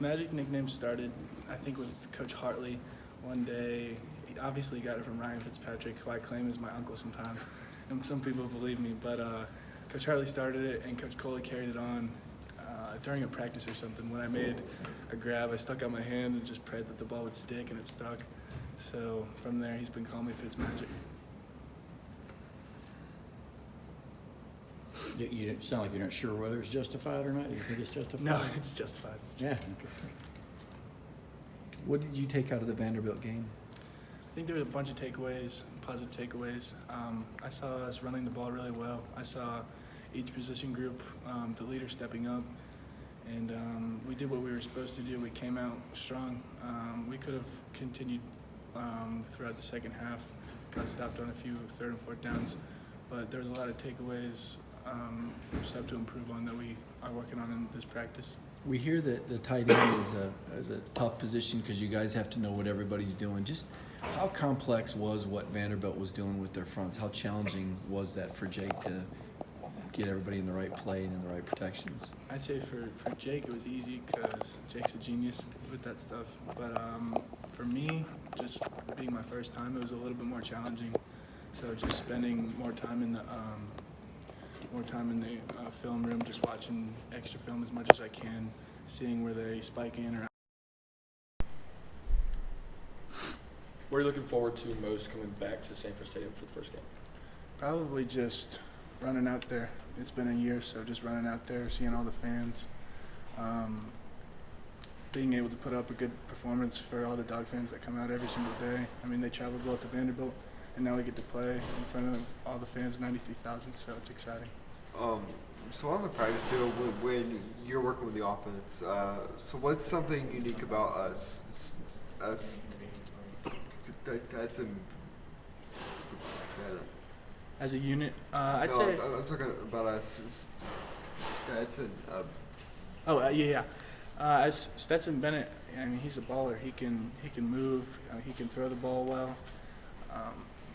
Fitzmagic nickname started, I think, with Coach Hartley one day. He obviously got it from Ryan Fitzpatrick, who I claim is my uncle sometimes, and some people believe me. But Coach Hartley started it, and Coach Coley carried it on during a practice or something. When I made a grab, I stuck out my hand and just prayed that the ball would stick, and it stuck. So from there, he's been calling me Fitzmagic. You sound like you're not sure whether it's justified or not. Do you think it's justified? No, it's justified. It's justified. Yeah. What did you take out of the Vanderbilt game? I think there was a bunch of takeaways, positive takeaways. I saw us running the ball really well. I saw each position group, the leader stepping up, and we did what we were supposed to do. We came out strong. We could have continued throughout the second half, got stopped on a few third and fourth downs, but there was a lot of takeaways, stuff to improve on that we are working on in this practice. We hear that the tight end is a tough position because you guys have to know what everybody's doing. Just how complex was what Vanderbilt was doing with their fronts? How challenging was that for Jake to get everybody in the right play and in the right protections? I'd say for Jake it was easy because Jake's a genius with that stuff. But for me, just being my first time, it was a little bit more challenging. So just spending more time in the film room, just watching extra film as much as I can, seeing where they spike in or out. What are you looking forward to most coming back to Sanford Stadium for the first game? Probably just running out there. It's been a year, so just running out there, seeing all the fans, being able to put up a good performance for all the Dog fans that come out every single day. I mean, they traveled well to Vanderbilt, and now we get to play in front of all the fans, 93,000, so it's exciting. So on the practice field, when you're working with the offense, so what's something unique about us that's As a unit, I'd say. I'm talking about us. Stetson. As Stetson Bennett, I mean, he's a baller. He can move. He can throw the ball well.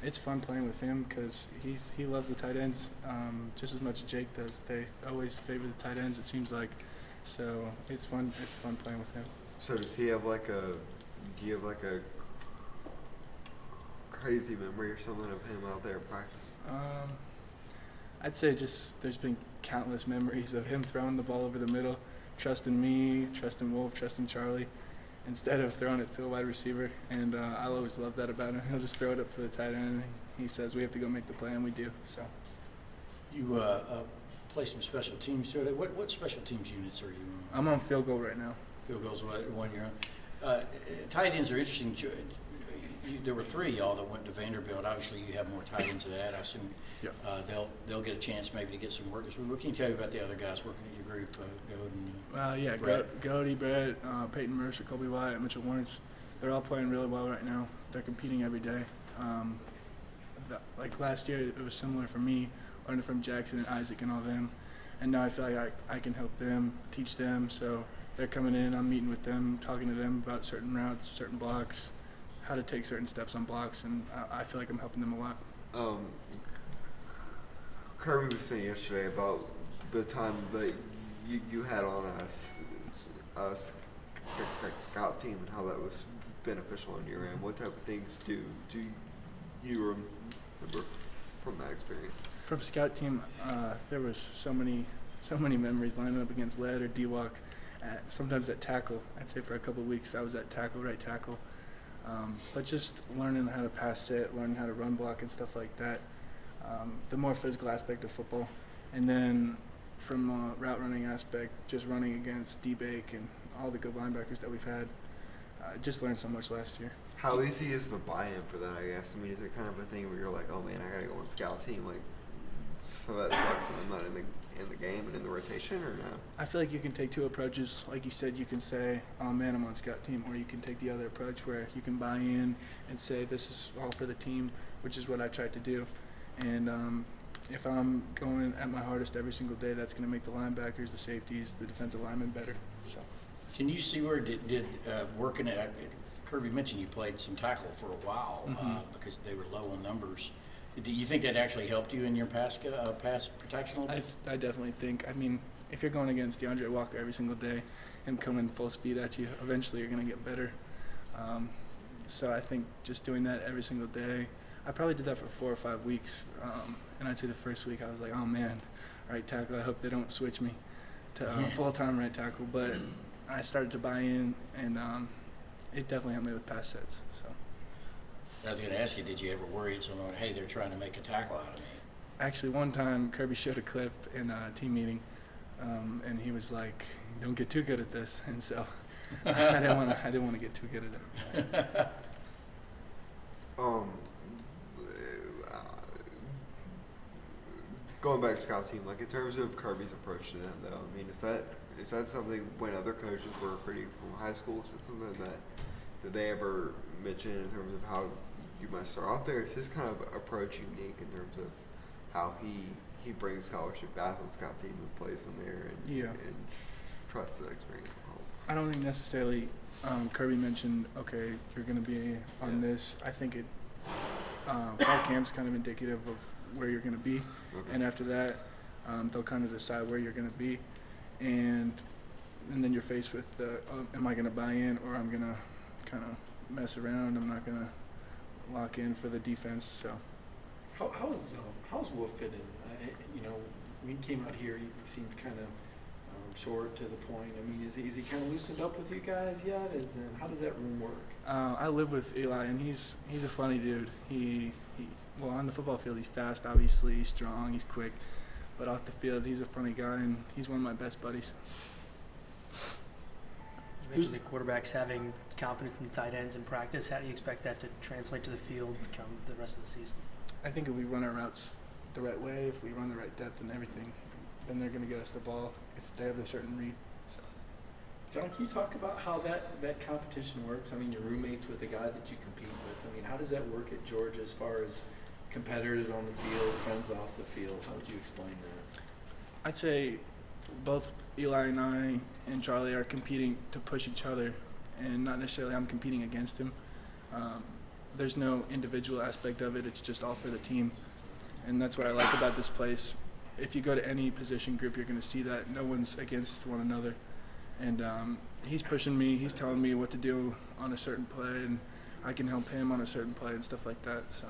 It's fun playing with him because he loves the tight ends just as much as Jake does. They always favor the tight ends, it seems like. So it's fun. It's fun playing with him. So does he have do you have like a crazy memory or something of him out there in practice? I'd say just there's been countless memories of him throwing the ball over the middle, trusting me, trusting Wolf, trusting Charlie, instead of throwing it to a wide receiver. And I'll always love that about him. He'll just throw it up for the tight end. He says we have to go make the play, and we do. So. You play some special teams today. What special teams units are you on? I'm on field goal right now. Field goals, one you're on. Tight ends are interesting. There were three of y'all that went to Vanderbilt. Obviously, you have more tight ends than that. I assume they'll get a chance maybe to get some work. What can you tell me about the other guys working in your group, Goad and Brett? Goody, Brett, Peyton Mercer, Kobe Wyatt, Mitchell Lawrence. They're all playing really well right now. They're competing every day. Like last year, it was similar for me, learning from Jackson and Isaac and all them. And now I feel like I can help them, teach them. So they're coming in, I'm meeting with them, talking to them about certain routes, certain blocks, how to take certain steps on blocks, and I feel like I'm helping them a lot. Kirby was saying yesterday about the time that you had on a scout team and how that was beneficial on your end. What type of things do you remember from that experience? From scout team, there was so many memories lining up against Led or D-Walk, sometimes at tackle. I'd say for a couple of weeks I was at tackle, right tackle. But just learning how to pass set, learning how to run block and stuff like that, the more physical aspect of football. And then from a route running aspect, just running against D-Bake and all the good linebackers that we've had, just learned so much last year. How easy is the buy-in for that, I guess? I mean, is it kind of a thing where you're like, oh man, I gotta go on scout team, like, so that sucks that I'm not in the game and in the rotation, or no? I feel like you can take two approaches. Like you said, you can say, oh man, I'm on scout team, or you can take the other approach where you can buy in and say this is all for the team, which is what I tried to do. And if I'm going at my hardest every single day, that's going to make the linebackers, the safeties, the defensive linemen better. So, can you see where did working at Kirby mentioned you played some tackle for a while because they were low in numbers. Do you think that actually helped you in your pass protection a little bit? I definitely think. I mean, if you're going against DeAndre Walker every single day, him coming full speed at you, eventually you're going to get better. So I think just doing that every single day, I probably did that for 4 or 5 weeks. And I'd say the first week I was like, oh man, right tackle, I hope they don't switch me to full-time right tackle. But I started to buy in, and it definitely helped me with pass sets. So I was going to ask you, did you ever worry someone, hey, they're trying to make a tackle out of me? actually, one time Kirby showed a clip in a team meeting, and he was like, don't get too good at this. And so I didn't want to get too good at it. Going back to Scott's team, like in terms of Kirby's approach to them, though, I mean, is that something when other coaches were recruiting from high school? Is that something that did they ever mention in terms of how you might start off there? Is his kind of approach unique in terms of how he brings scholarship guys on Scout team and plays them there and trusts that experience at home? I don't think necessarily Kirby mentioned, okay, you're going to be on this. I think fall camp's kind of indicative of where you're going to be. Okay. And after that, they'll kind of decide where you're going to be. And then you're faced with, am I going to buy in, or I'm going to kind of mess around? I'm not going to lock in for the defense. So How's Wolf fit in? When he came out here, he seemed kind of short to the point. I mean, is he kind of loosened up with you guys yet? How does that room work? I live with Eli, and he's a funny dude. Well, on the football field, he's fast, obviously. He's strong, he's quick. But off the field, he's a funny guy, and he's one of my best buddies. You mentioned the quarterbacks having confidence in the tight ends in practice. How do you expect that to translate to the field come the rest of the season? I think if we run our routes the right way, if we run the right depth and everything, then they're going to get us the ball if they have a certain read. So. John, can you talk about how that competition works? I mean, you're roommates with a guy that you compete with. I mean, how does that work at Georgia as far as competitors on the field, friends off the field? How would you explain that? I'd say both Eli and I and Charlie are competing to push each other, and not necessarily I'm competing against him. There's no individual aspect of it. It's just all for the team, and that's what I like about this place. If you go to any position group, you're going to see that no one's against one another. And he's pushing me. He's telling me what to do on a certain play, and I can help him on a certain play and stuff like that. So,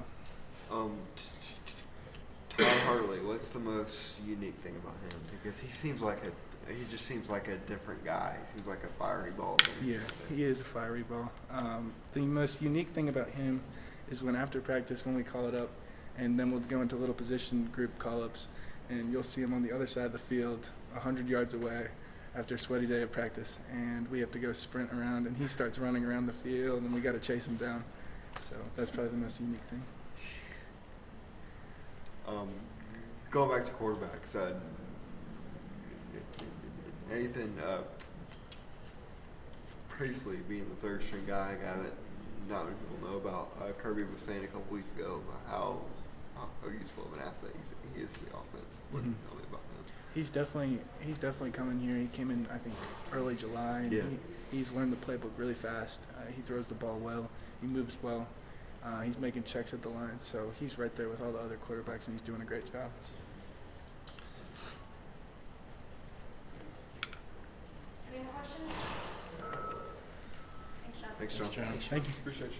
Todd Hartley, what's the most unique thing about him? Because he just seems like a different guy. He seems like a fiery ball. Yeah, he is a fiery ball. The most unique thing about him is when after practice, when we call it up, and then we'll go into little position group call-ups, and you'll see him on the other side of the field, 100 yards away, after a sweaty day of practice, and we have to go sprint around, and he starts running around the field, and we got to chase him down. So that's probably the most unique thing. Going back to quarterbacks, Nathan Priestley being the third string guy, a guy that not many people know about. Kirby was saying a couple weeks ago how useful of an asset he is to the offense. What can you tell me about him? He's definitely coming here. He came in, I think, early July, and he's learned the playbook really fast. He throws the ball well. He moves well. He's making checks at the line, so he's right there with all the other quarterbacks, and he's doing a great job. Any more questions? Thanks, John. Thanks, John. Thank you. Appreciate you.